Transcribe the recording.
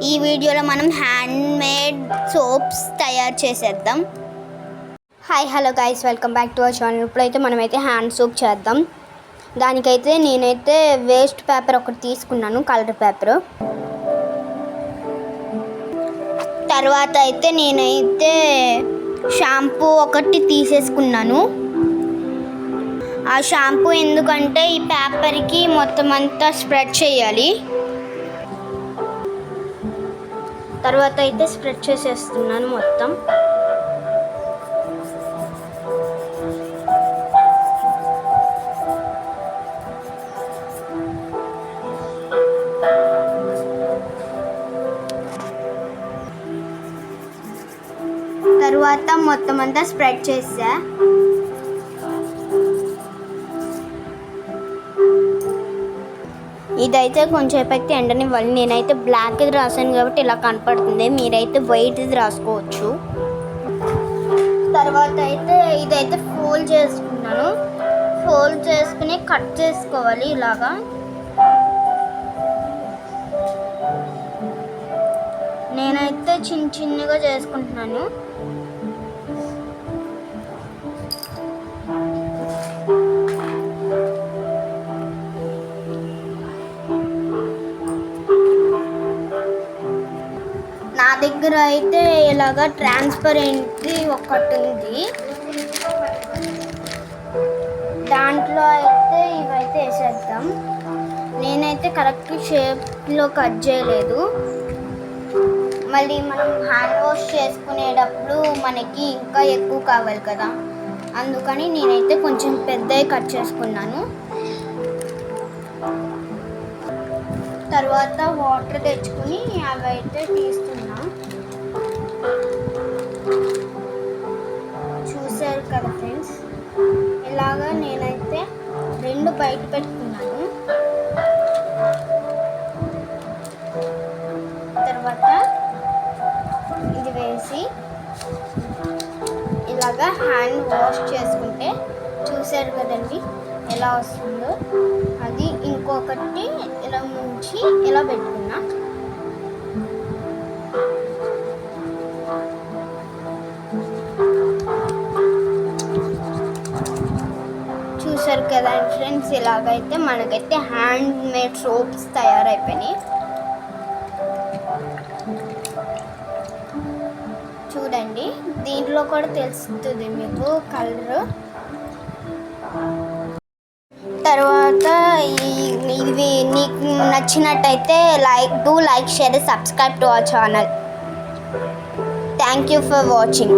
ఈ వీడియోలో మనం హ్యాండ్మేడ్ సోప్స్ తయారు చేసేద్దాం. Hi hello guys, welcome back to our channel. ఇప్పుడైతే మనమైతే హ్యాండ్ సోప్ చేద్దాం. దానికైతే నేనైతే వేస్ట్ పేపర్ ఒకటి తీసుకున్నాను, కలర్ పేపర్. తర్వాత అయితే నేనైతే షాంపూ ఒకటి తీసేసుకున్నాను. ఆ షాంపూ ఎందుకంటే ఈ పేపర్కి మొత్తం అంతా స్ప్రెడ్ చేయాలి. తర్వాత అయితే స్ప్రెడ్ చేసేస్తున్నాను మొత్తం. తర్వాత మొత్తం అంతా స్ప్రెడ్ చేసా. ఇదైతే కొంచెం అయితే ఎండనివ్వాలి. నేనైతే బ్లాక్ ఇది రాసాను కాబట్టి ఇలా కనపడుతుంది, మీరైతే వైట్ ఇది రాసుకోవచ్చు. తర్వాత అయితే ఇదైతే ఫోల్డ్ చేసుకున్నాను. ఫోల్డ్ చేసుకుని కట్ చేసుకోవాలి ఇలాగా. నేనైతే చిన్న చిన్నగా చేసుకుంటున్నాను. నా దగ్గర అయితే ఇలాగా ట్రాన్స్పరెంట్ ఒకటి ఉంది. దాంట్లో అయితే ఇవైతే వేసేద్దాం. నేనైతే కరెక్ట్ షేప్లో కట్ చేయలేదు. మళ్ళీ మనం హ్యాండ్ వాష్ చేసుకునేటప్పుడు మనకి ఇంకా ఎక్కువ కావాలి కదా, అందుకని నేనైతే కొంచెం పెద్దవి కట్ చేసుకున్నాను. తర్వాత వాటర్ తెచ్చుకుని అవి అయితే తీస్తున్నా. చూసారు కదా ఫ్రెండ్స్, ఇలాగా నేనైతే రెండు బయట పెట్టుకున్నాను. తర్వాత ఇది వేసి ఇలాగా హ్యాండ్ వాష్ చేసుకుంటే చూసారు కదండి ఎలా వస్తుందో. అది ఇంకొకటి ఇలా ముంచి ఇలా పెట్టుకున్నా. చూసారు కదా ఫ్రెండ్స్, ఇలాగైతే మనకైతే హ్యాండ్ మేడ్ సోప్స్ తయారైపోయినాయి. చూడండి, దీంట్లో కూడా తెలుస్తుంది మీకు కలర్. తర్వాత ఇవి నీకు నచ్చినట్టయితే like share subscribe to our channel. Thank you for watching.